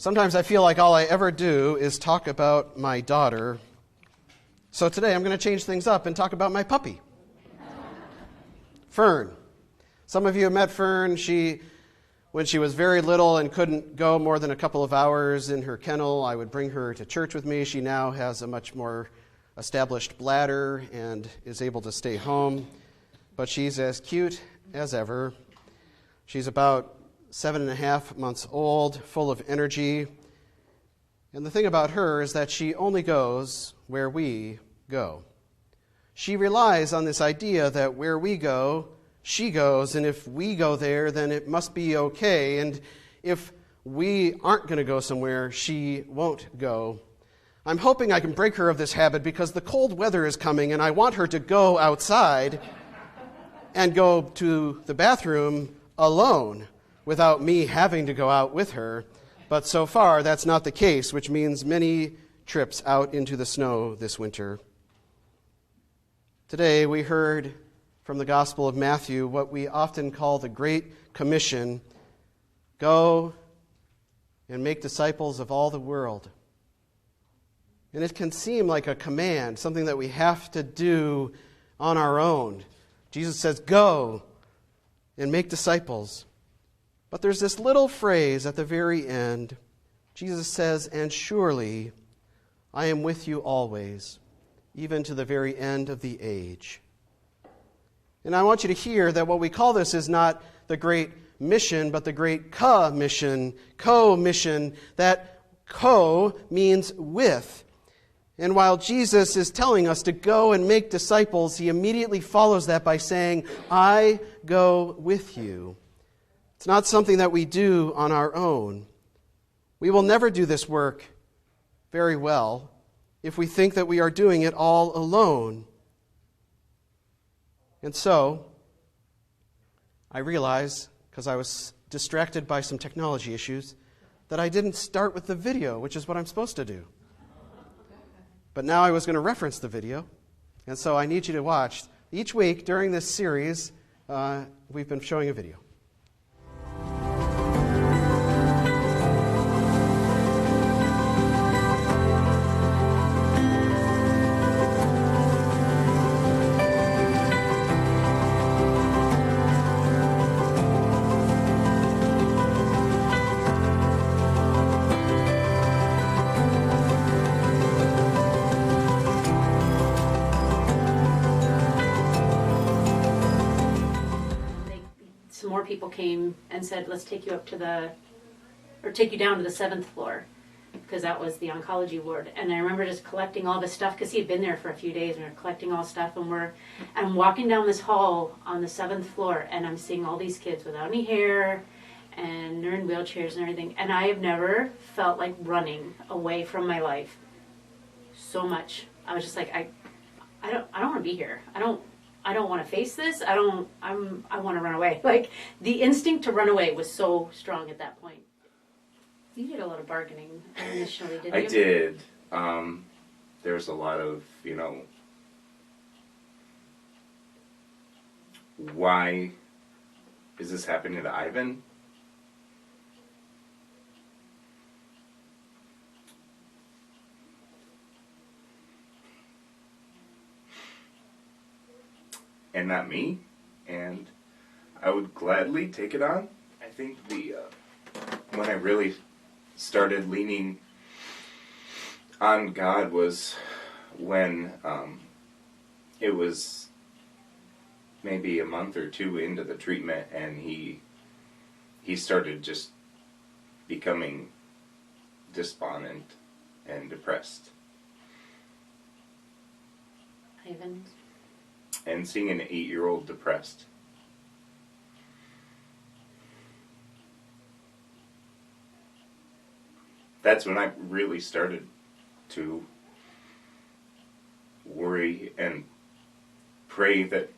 Sometimes I feel like all I ever do is talk about my daughter. So today I'm going to change things up and talk about my puppy, Fern. Some of you have met Fern. When she was very little and couldn't go more than a couple of hours in her kennel, I would bring her to church with me. She now has a much more established bladder and is able to stay home. But she's as cute as ever. She's about 7.5 months old, full of energy. And the thing about her is that she only goes where we go. She relies on this idea that where we go, she goes, and if we go there, then it must be okay. And if we aren't going to go somewhere, she won't go. I'm hoping I can break her of this habit because the cold weather is coming, and I want her to go outside and go to the bathroom alone without me having to go out with her. But so far, that's not the case, which means many trips out into the snow this winter. Today, we heard from the Gospel of Matthew what we often call the Great Commission: go and make disciples of all the world. And it can seem like a command, something that we have to do on our own. Jesus says, go and make disciples. But there's this little phrase at the very end. Jesus says, and surely I am with you always, even to the very end of the age. And I want you to hear that what we call this is not the great mission, but the great commission, co-mission. That co means with. And while Jesus is telling us to go and make disciples, he immediately follows that by saying, I go with you. It's not something that we do on our own. We will never do this work very well if we think that we are doing it all alone. And so, I realize, because I was distracted by some technology issues, that I didn't start with the video, which is what I'm supposed to do. But now I was going to reference the video, and so I need you to watch. Each week during this series, we've been showing a video. People came and said, let's take you take you down to the 7th floor, because that was the oncology ward. And I remember just collecting all this stuff, because he had been there for a few days, and we were collecting all stuff, and I'm walking down this hall on the 7th floor, and I'm seeing all these kids without any hair, and they're in wheelchairs and everything. And I have never felt like running away from my life so much. I was just like, I don't want to be here. I don't want to face this. I want to run away. Like, the instinct to run away was so strong at that point. You did a lot of bargaining initially, didn't you? I did. There was a lot of, why is this happening to Ivan? And not me, and I would gladly take it on. I think when I really started leaning on God was when it was maybe a month or two into the treatment, and he started just becoming despondent and depressed. Ivan. And seeing an 8-year-old depressed. That's when I really started to worry and pray that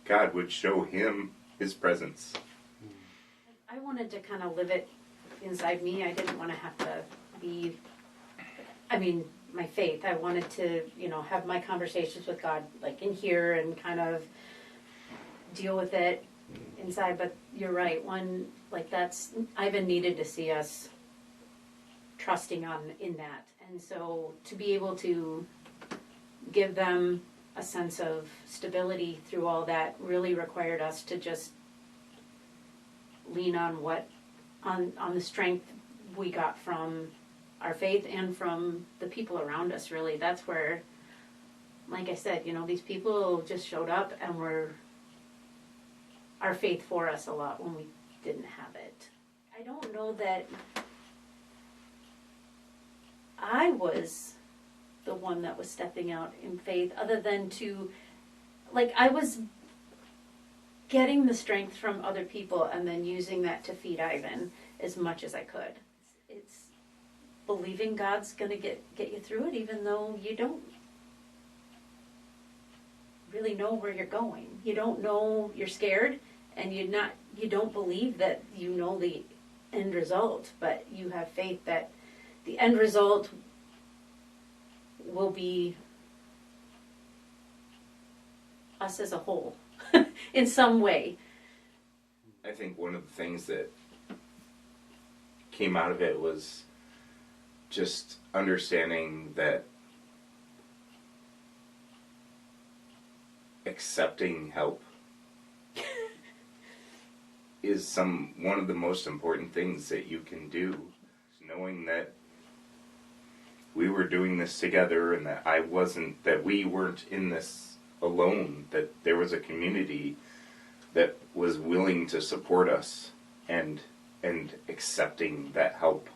God would show him his presence. I wanted to kind of live it inside me. I didn't want to have to be, my faith. I wanted to, have my conversations with God, like in here, and kind of deal with it inside. But you're right. Ivan needed to see us trusting in that. And so to be able to give them a sense of stability through all that really required us to just lean on the strength we got from our faith and from the people around us, really. That's where, like I said, these people just showed up and were our faith for us a lot when we didn't have it. I don't know that I was the one that was stepping out in faith, other than I was getting the strength from other people and then using that to feed Ivan as much as I could. It's believing God's going to get you through it, even though you don't really know where you're going. You don't know, you're scared, and you don't believe that you know the end result, but you have faith that the end result will be us as a whole in some way. I think one of the things that came out of it was just understanding that accepting help is one of the most important things that you can do. Knowing that we were doing this together, and that we weren't in this alone, that there was a community that was willing to support us, and accepting that help.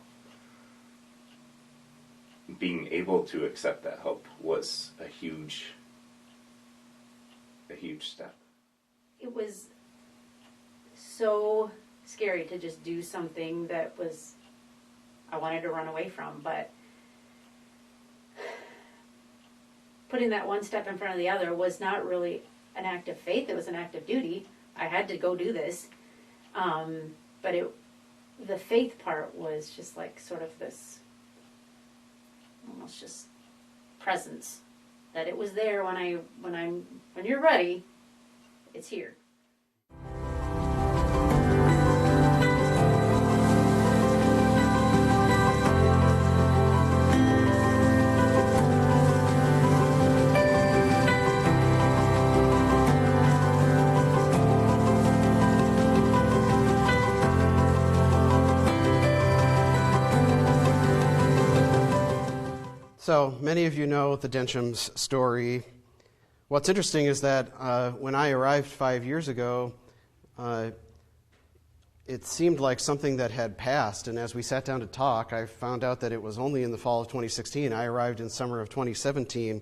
Being able to accept that help was a huge step. It was so scary to just do something that I wanted to run away from, but putting that one step in front of the other was not really an act of faith, it was an act of duty. I had to go do this. But the faith part was just like sort of this almost just presence, that it was there when you're ready, it's here. So many of you know the Denshams story. What's interesting is that when I arrived 5 years ago, it seemed like something that had passed. And as we sat down to talk, I found out that it was only in the fall of 2016. I arrived in summer of 2017.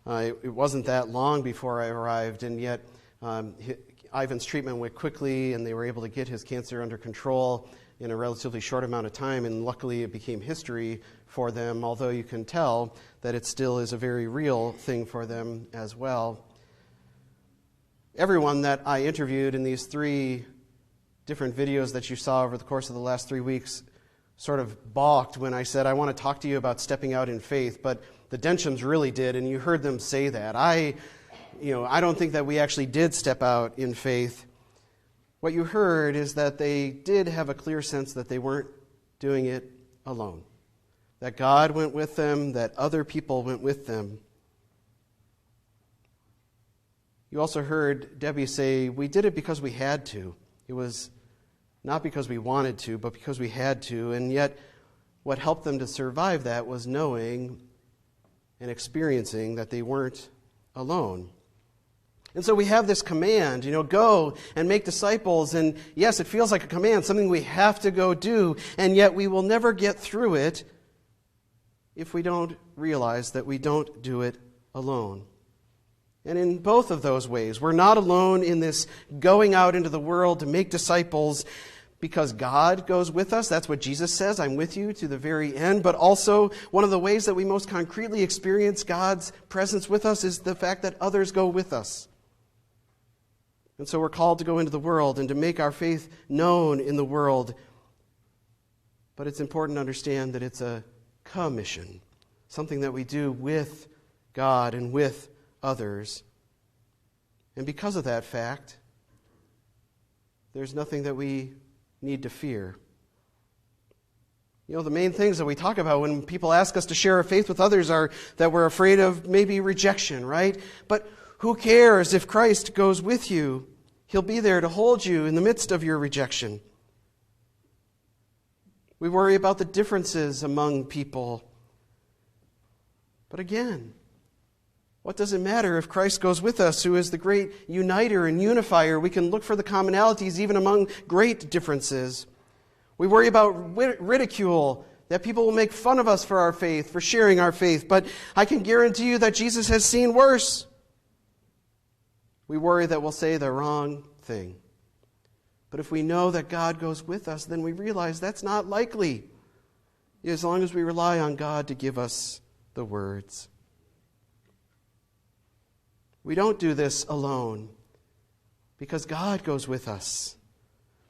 It wasn't that long before I arrived, and yet Ivan's treatment went quickly, and they were able to get his cancer under control in a relatively short amount of time, and luckily it became history for them, although you can tell that it still is a very real thing for them as well. Everyone that I interviewed in these 3 different videos that you saw over the course of the last 3 weeks sort of balked when I said, I want to talk to you about stepping out in faith, but the Denshams really did, and you heard them say that. I don't think that we actually did step out in faith. What you heard is that they did have a clear sense that they weren't doing it alone, that God went with them, that other people went with them. You also heard Debbie say, we did it because we had to. It was not because we wanted to, but because we had to. And yet, what helped them to survive that was knowing and experiencing that they weren't alone. And so we have this command, go and make disciples. And yes, it feels like a command, something we have to go do. And yet we will never get through it if we don't realize that we don't do it alone. And in both of those ways, we're not alone in this going out into the world to make disciples because God goes with us. That's what Jesus says, I'm with you to the very end. But also, one of the ways that we most concretely experience God's presence with us is the fact that others go with us. And so we're called to go into the world and to make our faith known in the world. But it's important to understand that it's a commission, something that we do with God and with others. And because of that fact, there's nothing that we need to fear. The main things that we talk about when people ask us to share our faith with others are that we're afraid of maybe rejection, right? But who cares if Christ goes with you? He'll be there to hold you in the midst of your rejection. We worry about the differences among people. But again, what does it matter if Christ goes with us, who is the great uniter and unifier? We can look for the commonalities even among great differences. We worry about ridicule, that people will make fun of us for our faith, for sharing our faith. But I can guarantee you that Jesus has seen worse. We worry that we'll say the wrong thing. But if we know that God goes with us, then we realize that's not likely, as long as we rely on God to give us the words. We don't do this alone because God goes with us.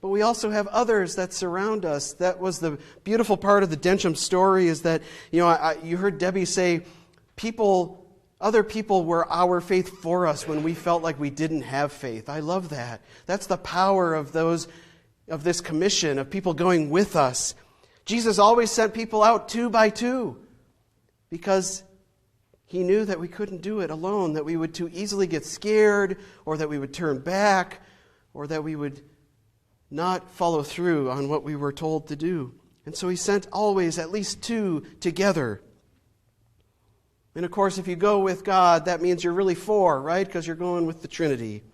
But we also have others that surround us. That was the beautiful part of the Densham story, is that, you heard Debbie say, other people were our faith for us when we felt like we didn't have faith. I love that. That's the power of this commission, of people going with us. Jesus always sent people out 2 by 2 because He knew that we couldn't do it alone, that we would too easily get scared, or that we would turn back, or that we would not follow through on what we were told to do. And so He sent always at least 2 together. And of course, if you go with God, that means you're really 4, right? Because you're going with the Trinity.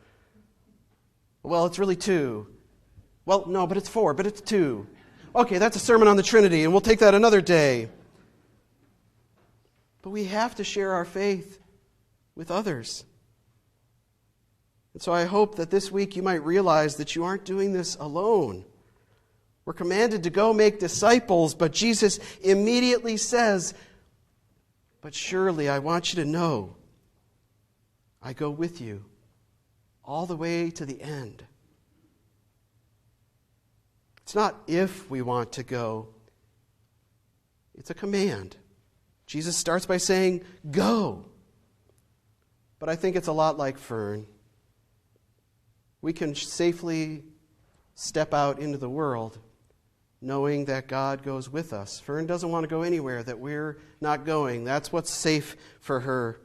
Well, it's really 2. Well, no, but it's 4, but it's 2. Okay, that's a sermon on the Trinity, and we'll take that another day. But we have to share our faith with others. And so I hope that this week you might realize that you aren't doing this alone. We're commanded to go make disciples, but Jesus immediately says, "But surely I want you to know, I go with you all the way to the end." It's not if we want to go. It's a command. Jesus starts by saying, "Go." But I think it's a lot like Fern. We can safely step out into the world knowing that God goes with us. Fern doesn't want to go anywhere that we're not going. That's what's safe for her.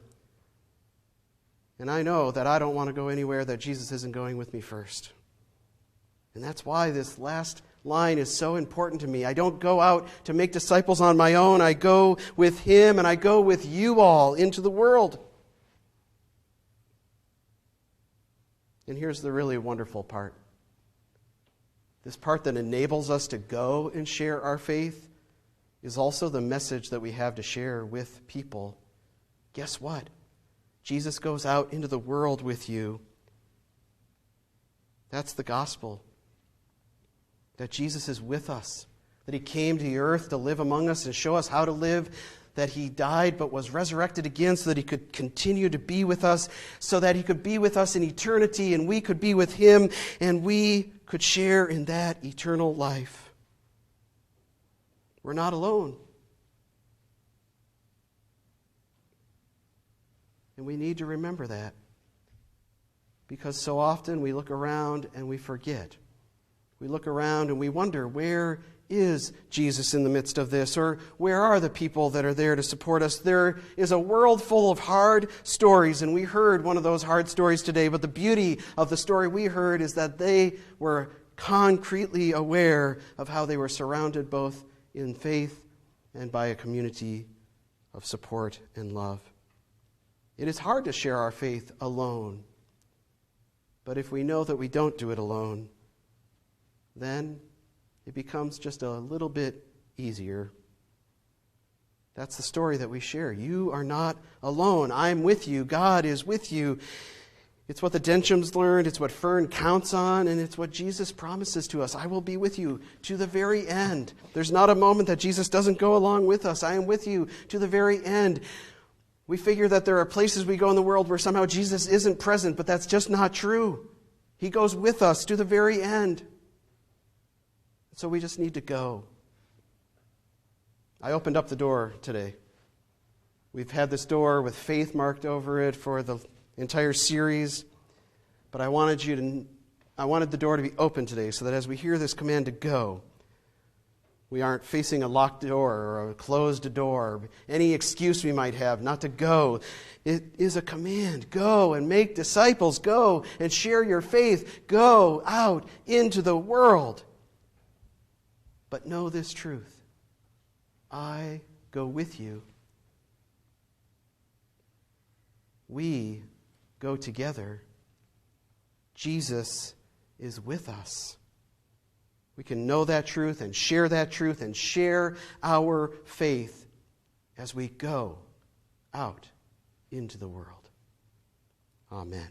And I know that I don't want to go anywhere that Jesus isn't going with me first. And that's why this last line is so important to me. I don't go out to make disciples on my own. I go with Him, and I go with you all into the world. And here's the really wonderful part. This part that enables us to go and share our faith is also the message that we have to share with people. Guess what? Jesus goes out into the world with you. That's the gospel. That Jesus is with us. That He came to the earth to live among us and show us how to live. That He died but was resurrected again so that He could continue to be with us, so that He could be with us in eternity and we could be with Him and we could share in that eternal life. We're not alone. And we need to remember that, because so often we look around and we forget. We look around and we wonder, where is Jesus in the midst of this? Or where are the people that are there to support us? There is a world full of hard stories, and we heard one of those hard stories today, but the beauty of the story we heard is that they were concretely aware of how they were surrounded both in faith and by a community of support and love. It is hard to share our faith alone, but if we know that we don't do it alone, then it becomes just a little bit easier. That's the story that we share. You are not alone. I'm with you. God is with you. It's what the Denshams learned. It's what Fern counts on. And it's what Jesus promises to us. I will be with you to the very end. There's not a moment that Jesus doesn't go along with us. I am with you to the very end. We figure that there are places we go in the world where somehow Jesus isn't present, but that's just not true. He goes with us to the very end. So we just need to go. I opened up the door today. We've had this door with faith marked over it for the entire series, but I wanted the door to be open today so that as we hear this command to go, We aren't facing a locked door or a closed door, any excuse we might have not to go. It is a command. Go and make disciples. Go and share your faith. Go out into the world. But know this truth. I go with you. We go together. Jesus is with us. We can know that truth and share our faith as we go out into the world. Amen.